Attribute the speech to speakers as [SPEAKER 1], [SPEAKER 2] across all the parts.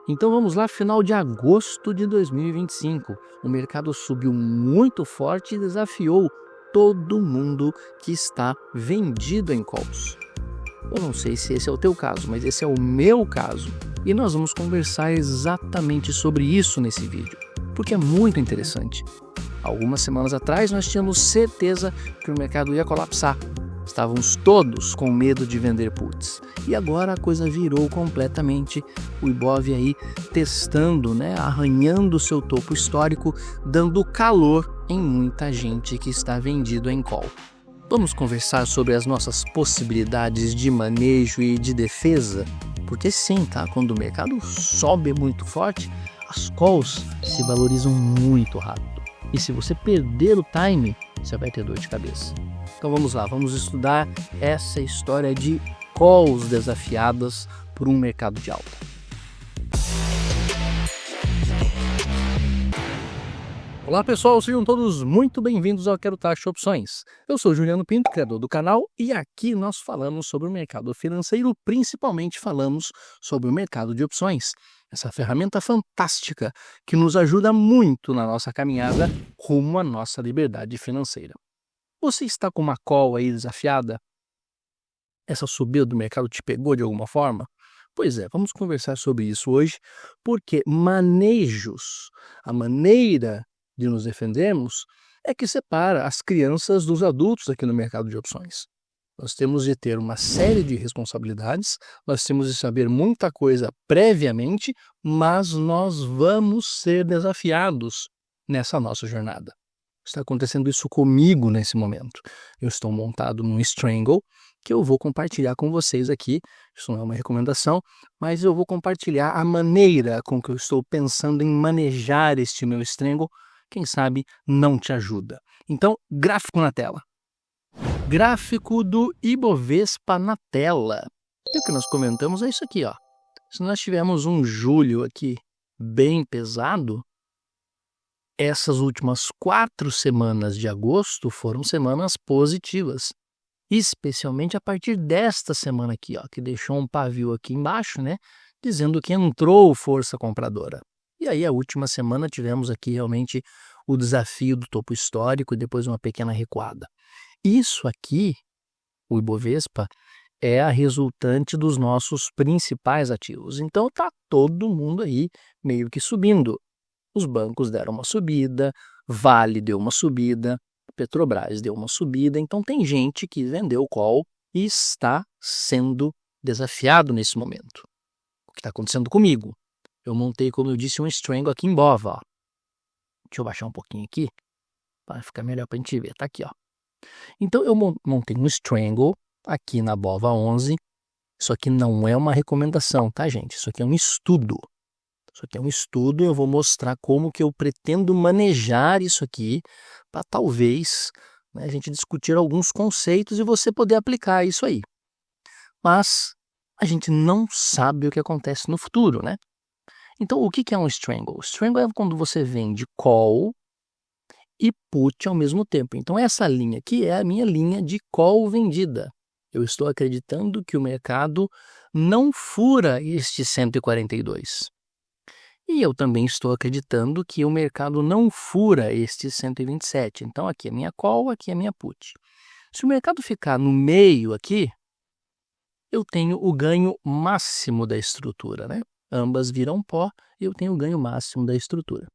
[SPEAKER 1] Então vamos lá, final de agosto de 2025. O mercado subiu muito forte e desafiou todo mundo que está vendido em calls. Eu não sei se esse é o teu caso, mas esse é o meu caso. E nós vamos conversar exatamente sobre isso nesse vídeo, porque é muito interessante. Algumas semanas atrás nós tínhamos certeza que o mercado ia colapsar. Estávamos todos com medo de vender puts. E agora a coisa virou completamente. O Ibov aí testando, arranhando o seu topo histórico, dando calor em muita gente que está vendido em call. Vamos conversar sobre as nossas possibilidades de manejo e de defesa? Porque sim, quando o mercado sobe muito forte, as calls se valorizam muito rápido. E se você perder o time, você vai ter dor de cabeça. Então vamos lá, vamos estudar essa história de calls desafiadas por um mercado de alta. Olá pessoal, sejam todos muito bem-vindos ao Quero Taxa Opções. Eu sou Juliano Pinto, criador do canal, e aqui nós falamos sobre o mercado financeiro, principalmente falamos sobre o mercado de opções. Essa ferramenta fantástica que nos ajuda muito na nossa caminhada rumo à nossa liberdade financeira. Você está com uma call aí desafiada? Essa subida do mercado te pegou de alguma forma? Pois é, vamos conversar sobre isso hoje, porque manejos, a maneira de nos defendermos é que separa as crianças dos adultos aqui no mercado de opções. Nós temos de ter uma série de responsabilidades, nós temos de saber muita coisa previamente, mas nós vamos ser desafiados nessa nossa jornada. Está acontecendo isso comigo nesse momento. Eu estou montado num Strangle, que eu vou compartilhar com vocês aqui. Isso não é uma recomendação, mas eu vou compartilhar a maneira com que eu estou pensando em manejar este meu Strangle. Quem sabe não te ajuda. Então, gráfico na tela. Gráfico do Ibovespa na tela. E o que nós comentamos é isso aqui, ó. Se nós tivermos um julho aqui bem pesado, essas últimas 4 semanas de agosto foram semanas positivas, especialmente a partir desta semana aqui, ó, que deixou um pavio aqui embaixo, dizendo que entrou força compradora. E aí a última semana tivemos aqui realmente o desafio do topo histórico e depois uma pequena recuada. Isso aqui, o Ibovespa, é a resultante dos nossos principais ativos. Então tá todo mundo aí meio que subindo. Os bancos deram uma subida, Vale deu uma subida, Petrobras deu uma subida. Então tem gente que vendeu call e está sendo desafiado nesse momento. O que está acontecendo comigo? Eu montei, como eu disse, um Strangle aqui em BOVA. Ó. Deixa eu baixar um pouquinho aqui para ficar melhor para a gente ver. Tá aqui, ó. Então eu montei um Strangle aqui na BOVA 11. Isso aqui não é uma recomendação, tá, gente? Isso aqui é um estudo. Isso aqui é um estudo e eu vou mostrar como que eu pretendo manejar isso aqui para talvez a gente discutir alguns conceitos e você poder aplicar isso aí. Mas a gente não sabe o que acontece no futuro, Então, o que é um Strangle? Strangle é quando você vende call e put ao mesmo tempo. Então, essa linha aqui é a minha linha de call vendida. Eu estou acreditando que o mercado não fura este 142. E eu também estou acreditando que o mercado não fura este 127. Então, aqui é minha call, aqui é minha put. Se o mercado ficar no meio aqui, eu tenho o ganho máximo da estrutura, Ambas viram pó e eu tenho o ganho máximo da estrutura.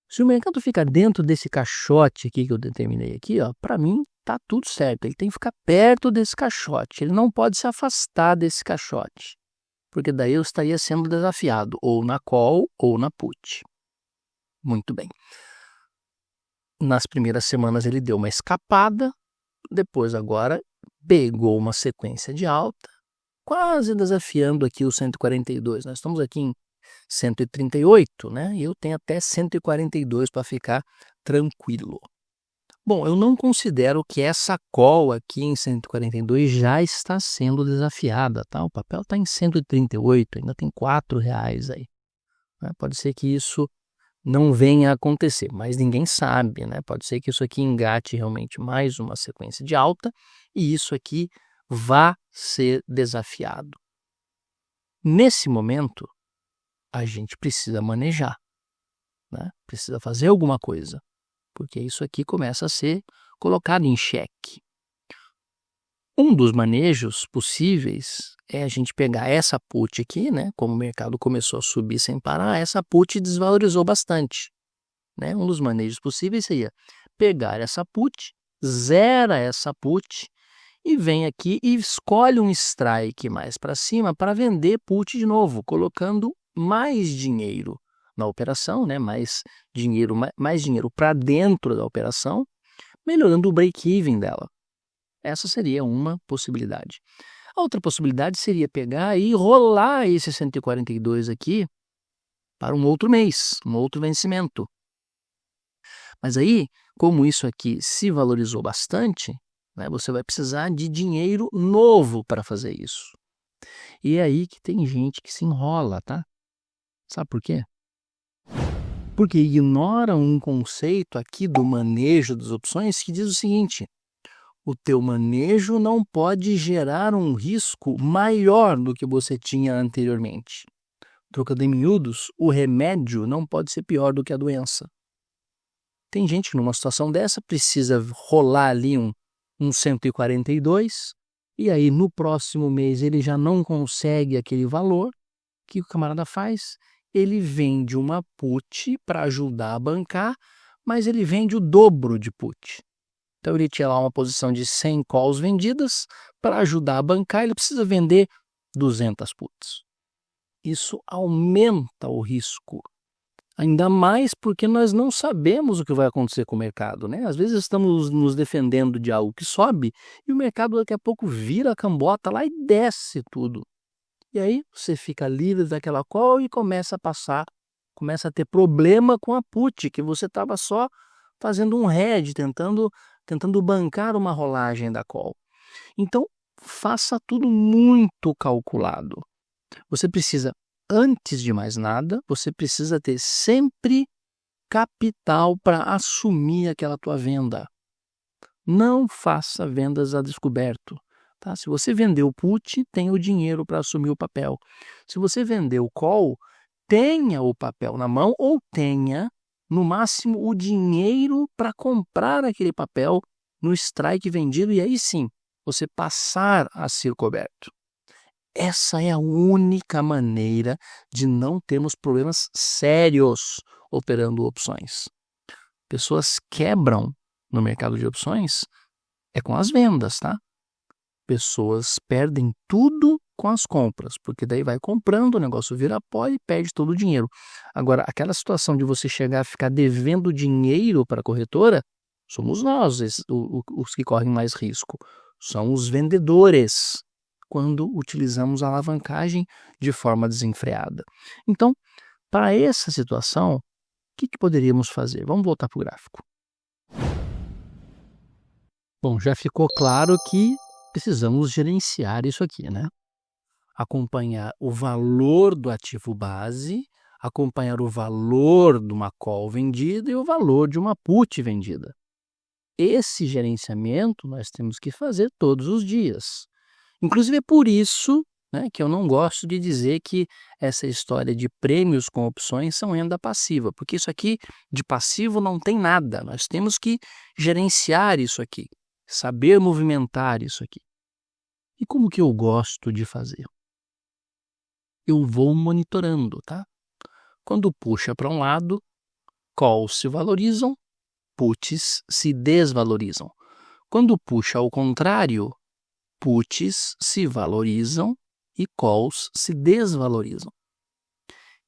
[SPEAKER 1] Se o mercado ficar dentro desse caixote aqui que eu determinei aqui, para mim tá tudo certo. Ele tem que ficar perto desse caixote. Ele não pode se afastar desse caixote. Porque daí eu estaria sendo desafiado, ou na call ou na put. Muito bem. Nas primeiras semanas ele deu uma escapada, depois agora pegou uma sequência de alta, quase desafiando aqui o 142. Nós estamos aqui em 138, e eu tenho até 142 para ficar tranquilo. Bom, eu não considero que essa call aqui em 142 já está sendo desafiada, tá? O papel está em 138, ainda tem R$4 aí. Pode ser que isso não venha a acontecer, mas ninguém sabe, Pode ser que isso aqui engate realmente mais uma sequência de alta e isso aqui vá ser desafiado. Nesse momento, a gente precisa manejar, né? Precisa fazer alguma coisa, porque isso aqui começa a ser colocado em xeque. Um dos manejos possíveis é a gente pegar essa put aqui, né? Como o mercado começou a subir sem parar, essa put desvalorizou bastante, né? Um dos manejos possíveis seria pegar essa put, zera essa put e vem aqui e escolhe um strike mais para cima para vender put de novo, colocando mais dinheiro na operação, né? Mais dinheiro para dentro da operação, melhorando o break-even dela. Essa seria uma possibilidade. A outra possibilidade seria pegar e rolar esse 142 aqui para um outro mês, um outro vencimento. Mas aí, como isso aqui se valorizou bastante, né, você vai precisar de dinheiro novo para fazer isso. E é aí que tem gente que se enrola, tá? Sabe por quê? Porque ignora um conceito aqui do manejo das opções que diz o seguinte: o teu manejo não pode gerar um risco maior do que você tinha anteriormente. Trocando em miúdos, o remédio não pode ser pior do que a doença. Tem gente que numa situação dessa precisa rolar ali um 142 e aí no próximo mês ele já não consegue aquele valor. O que o camarada faz? Ele vende uma put para ajudar a bancar, mas ele vende o dobro de put. Então ele tinha lá uma posição de 100 calls vendidas, para ajudar a bancar ele precisa vender 200 puts. Isso aumenta o risco, ainda mais porque nós não sabemos o que vai acontecer com o mercado, né? Às vezes estamos nos defendendo de algo que sobe e o mercado daqui a pouco vira a cambota lá e desce tudo. E aí você fica livre daquela call e começa a ter problema com a put, que você estava só fazendo um hedge, tentando bancar uma rolagem da call. Então, faça tudo muito calculado. Você precisa, antes de mais nada, você precisa ter sempre capital para assumir aquela tua venda. Não faça vendas a descoberto. Tá? Se você vendeu o put, tenha o dinheiro para assumir o papel. Se você vendeu o call, tenha o papel na mão ou tenha, no máximo, o dinheiro para comprar aquele papel no strike vendido e aí sim, você passar a ser coberto. Essa é a única maneira de não termos problemas sérios operando opções. Pessoas quebram no mercado de opções com as vendas, tá? Pessoas perdem tudo com as compras, porque daí vai comprando, o negócio vira pó e perde todo o dinheiro. Agora, aquela situação de você chegar a ficar devendo dinheiro para a corretora, somos nós os que correm mais risco. São os vendedores, quando utilizamos a alavancagem de forma desenfreada. Então, para essa situação, o que poderíamos fazer? Vamos voltar para o gráfico. Bom, já ficou claro que precisamos gerenciar isso aqui, né? Acompanhar o valor do ativo base, acompanhar o valor de uma call vendida e o valor de uma put vendida. Esse gerenciamento nós temos que fazer todos os dias. Inclusive é por isso, né, que eu não gosto de dizer que essa história de prêmios com opções são renda passiva, porque isso aqui de passivo não tem nada. Nós temos que gerenciar isso aqui, saber movimentar isso aqui. E como que eu gosto de fazer? Eu vou monitorando, tá? Quando puxa para um lado, calls se valorizam, puts se desvalorizam. Quando puxa ao contrário, puts se valorizam e calls se desvalorizam.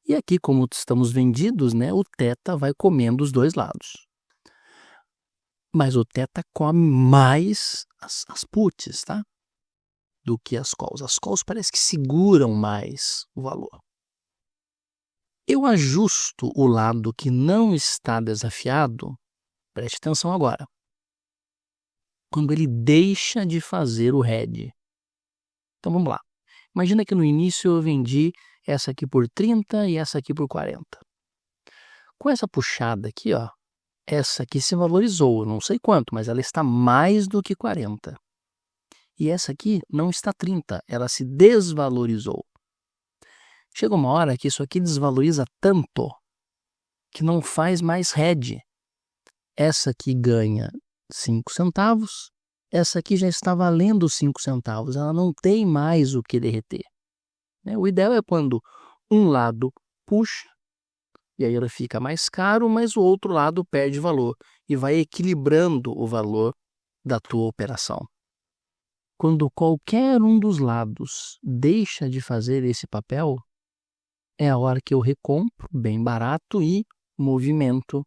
[SPEAKER 1] E aqui, como estamos vendidos, né, o teta vai comendo os dois lados. Mas o teta come mais as puts, tá? Do que as calls. As calls parece que seguram mais o valor. Eu ajusto o lado que não está desafiado, preste atenção agora, quando ele deixa de fazer o hedge. Então vamos lá. Imagina que no início eu vendi essa aqui por 30 e essa aqui por 40. Com essa puxada aqui, ó, essa aqui se valorizou, não sei quanto, mas ela está mais do que 40. E essa aqui não está 30, ela se desvalorizou. chega uma hora que isso aqui desvaloriza tanto que não faz mais hedge. Essa aqui ganha 5 centavos, essa aqui já está valendo 5 centavos, ela não tem mais o que derreter. O ideal é quando um lado puxa, e aí ela fica mais caro, mas o outro lado perde valor e vai equilibrando o valor da tua operação. Quando qualquer um dos lados deixa de fazer esse papel, é a hora que eu recompro bem barato e movimento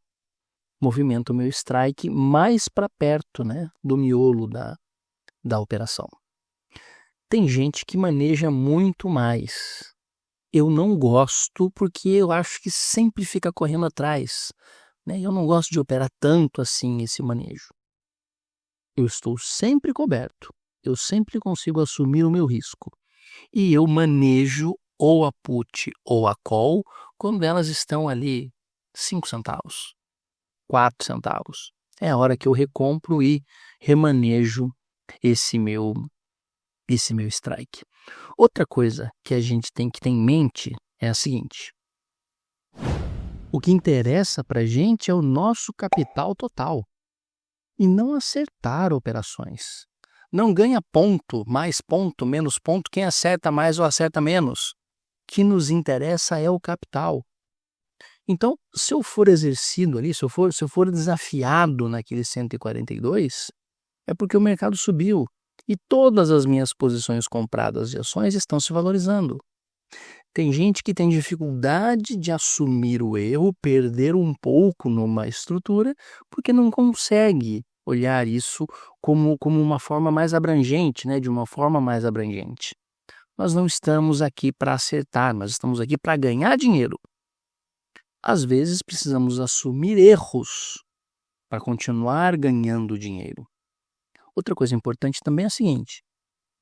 [SPEAKER 1] o meu strike mais para perto, do miolo da operação. Tem gente que maneja muito mais. Eu não gosto porque eu acho que sempre fica correndo atrás. Eu não gosto de operar tanto assim esse manejo. Eu estou sempre coberto. Eu sempre consigo assumir o meu risco. E eu manejo ou a put ou a call quando elas estão ali 5 centavos, 4 centavos. É a hora que eu recompro e remanejo esse meu strike. Outra coisa que a gente tem que ter em mente é a seguinte: o que interessa para a gente é o nosso capital total e não acertar operações. Não ganha ponto, mais ponto, menos ponto, quem acerta mais ou acerta menos. O que nos interessa é o capital. Então, se eu for exercido ali, se eu for desafiado naquele 142, é porque o mercado subiu e todas as minhas posições compradas de ações estão se valorizando. Tem gente que tem dificuldade de assumir o erro, perder um pouco numa estrutura, porque não consegue olhar isso como uma forma mais abrangente, de uma forma mais abrangente. Nós não estamos aqui para acertar, nós estamos aqui para ganhar dinheiro. Às vezes precisamos assumir erros para continuar ganhando dinheiro. Outra coisa importante também é a seguinte: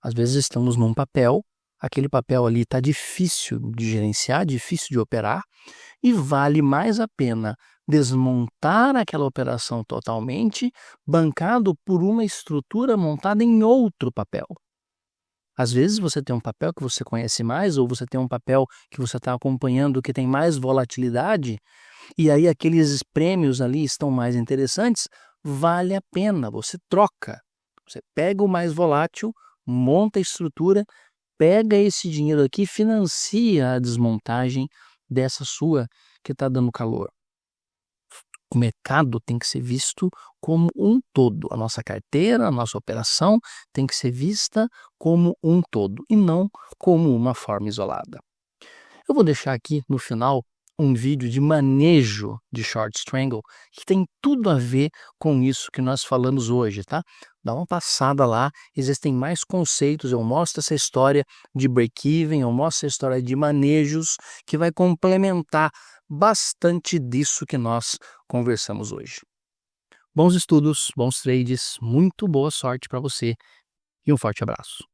[SPEAKER 1] às vezes estamos num papel, aquele papel ali está difícil de gerenciar, difícil de operar, e vale mais a pena desmontar aquela operação totalmente, bancado por uma estrutura montada em outro papel. Às vezes você tem um papel que você conhece mais, ou você tem um papel que você está acompanhando que tem mais volatilidade, e aí aqueles prêmios ali estão mais interessantes, vale a pena, você troca. Você pega o mais volátil, monta a estrutura, pega esse dinheiro aqui e financia a desmontagem dessa sua que está dando calor. O mercado tem que ser visto como um todo. A nossa carteira, a nossa operação tem que ser vista como um todo e não como uma forma isolada. Eu vou deixar aqui no final um vídeo de manejo de short strangle que tem tudo a ver com isso que nós falamos hoje, tá? Dá uma passada lá, existem mais conceitos, eu mostro essa história de break-even, eu mostro essa história de manejos que vai complementar bastante disso que nós conversamos hoje. Bons estudos, bons trades, muito boa sorte para você e um forte abraço.